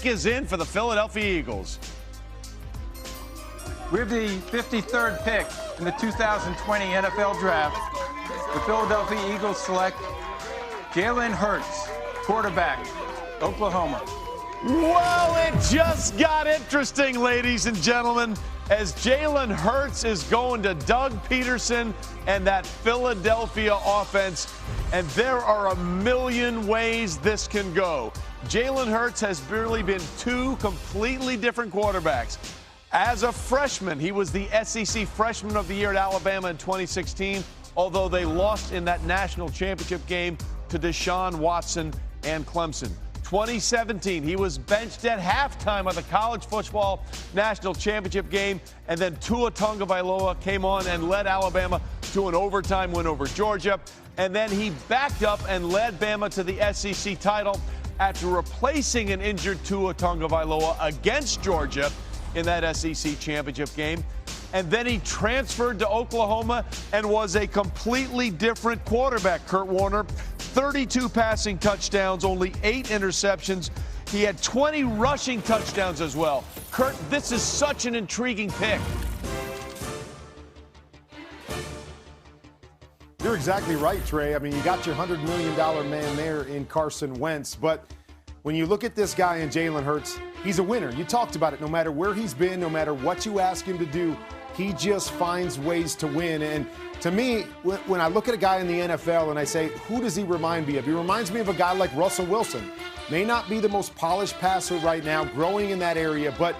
is in for the Philadelphia Eagles. With the 53rd pick in the 2020 NFL Draft, the Philadelphia Eagles select Jalen Hurts, quarterback, Oklahoma. Well, it just got interesting, ladies and gentlemen, as Jalen Hurts is going to Doug Peterson and that Philadelphia offense, and there are a million ways this can go. Jalen Hurts has barely been two completely different quarterbacks. As a freshman, he was the SEC Freshman of the Year at Alabama in 2016, although they lost in that national championship game to Deshaun Watson and Clemson. 2017, he was benched at halftime of the college football national championship game, and then Tua Tagovailoa came on and led Alabama to an overtime win over Georgia, and then he backed up and led Bama to the SEC title after replacing an injured Tua Tagovailoa against Georgia in that SEC championship game. And then he transferred to Oklahoma and was a completely different quarterback, Kurt Warner. 32 passing touchdowns, only 8 interceptions. He had 20 rushing touchdowns as well. Kurt, this is such an intriguing pick. You're exactly right, Trey. I mean, you got your $100 million man there in Carson Wentz, but when you look at this guy in Jalen Hurts, he's a winner. You talked about it. No matter where he's been, no matter what you ask him to do, he just finds ways to win. And to me, when I look at a guy in the NFL and I say, who does he remind me of? He reminds me of a guy like Russell Wilson. May not be the most polished passer right now, growing in that area, but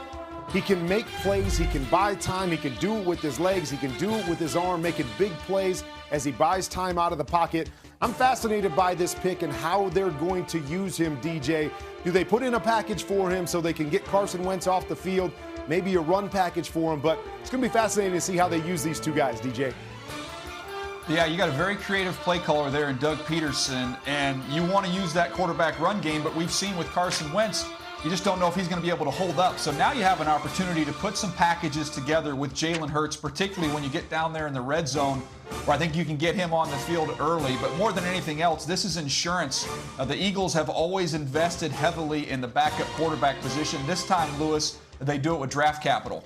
he can make plays. He can buy time. He can do it with his legs. He can do it with his arm, making big plays as he buys time out of the pocket. I'm fascinated by this pick and how they're going to use him, DJ. Do they put in a package for him so they can get Carson Wentz off the field? Maybe a run package for him, but it's going to be fascinating to see how they use these two guys, DJ. Yeah, you got a very creative play caller there in Doug Peterson, and you want to use that quarterback run game, but we've seen with Carson Wentz, you just don't know if he's going to be able to hold up. So now you have an opportunity to put some packages together with Jalen Hurts, particularly when you get down there in the red zone, where I think you can get him on the field early. But more than anything else, this is insurance. The Eagles have always invested heavily in the backup quarterback position. This time, Lewis, they do it with draft capital.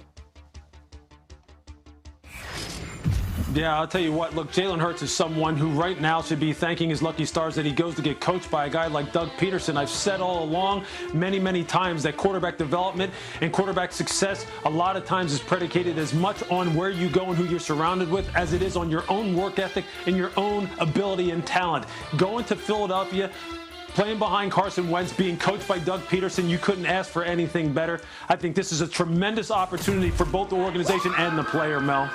Yeah, I'll tell you what. Look, Jalen Hurts is someone who right now should be thanking his lucky stars that he goes to get coached by a guy like Doug Peterson. I've said all along many, many times that quarterback development and quarterback success a lot of times is predicated as much on where you go and who you're surrounded with as it is on your own work ethic and your own ability and talent. Going to Philadelphia, playing behind Carson Wentz, being coached by Doug Peterson, you couldn't ask for anything better. I think this is a tremendous opportunity for both the organization and the player, Mel.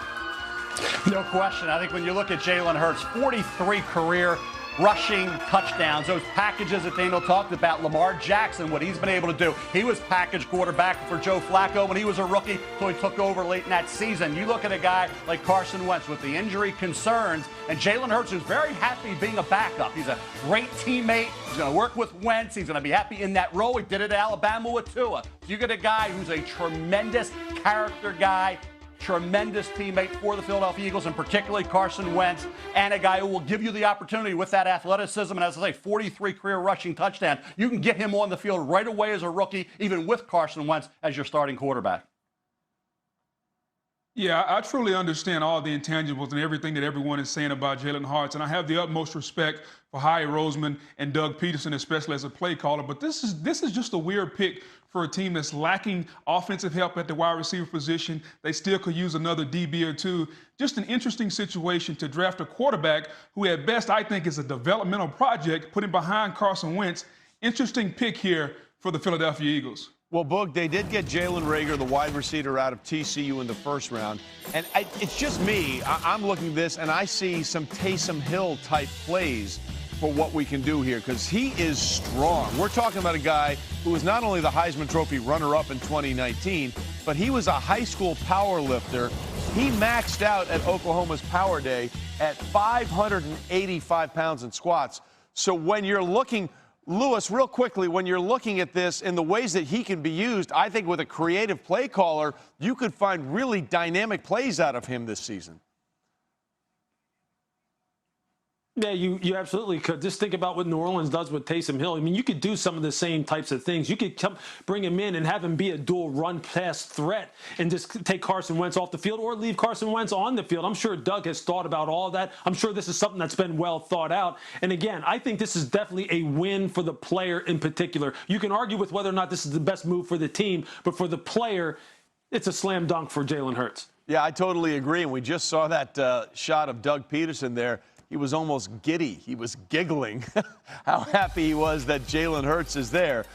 No question. I think when you look at Jalen Hurts, 43 career rushing touchdowns, those packages that Daniel talked about, Lamar Jackson, what he's been able to do. He was package quarterback for Joe Flacco when he was a rookie, so he took over late in that season. You look at a guy like Carson Wentz with the injury concerns, and Jalen Hurts is very happy being a backup. He's a great teammate. He's going to work with Wentz. He's going to be happy in that role. He did it at Alabama with Tua. You get a guy who's a tremendous character guy, tremendous teammate for the Philadelphia Eagles, and particularly Carson Wentz, and a guy who will give you the opportunity with that athleticism. And as I say, 43 career rushing touchdowns. You can get him on the field right away as a rookie, even with Carson Wentz as your starting quarterback. Yeah, I truly understand all the intangibles and everything that everyone is saying about Jalen Hurts, and I have the utmost respect for Howie Roseman and Doug Peterson, especially as a play caller. But this is just a weird pick for a team that's lacking offensive help at the wide receiver position. They still could use another DB or two. Just an interesting situation to draft a quarterback who at best I think is a developmental project, putting behind Carson Wentz. Interesting pick here for the Philadelphia Eagles. Well, Boog, they did get Jalen Reagor, the wide receiver out of TCU in the first round. And it's just me. I'm looking at this, and I see some Taysom Hill-type plays for what we can do here, because he is strong. We're talking about a guy who was not only the Heisman Trophy runner-up in 2019, but he was a high school power lifter. He maxed out at Oklahoma's Power Day at 585 pounds in squats. So when you're looking, Lewis, real quickly, when you're looking at this in the ways that he can be used, I think with a creative play caller, you could find really dynamic plays out of him this season. Yeah, you absolutely could. Just think about what New Orleans does with Taysom Hill. I mean, you could do some of the same types of things. You could bring him in and have him be a dual run pass threat and just take Carson Wentz off the field or leave Carson Wentz on the field. I'm sure Doug has thought about all of that. I'm sure this is something that's been well thought out. And again, I think this is definitely a win for the player in particular. You can argue with whether or not this is the best move for the team, but for the player, it's a slam dunk for Jalen Hurts. Yeah, I totally agree. And we just saw that shot of Doug Peterson there. He was almost giddy. He was giggling how happy he was that Jalen Hurts is there.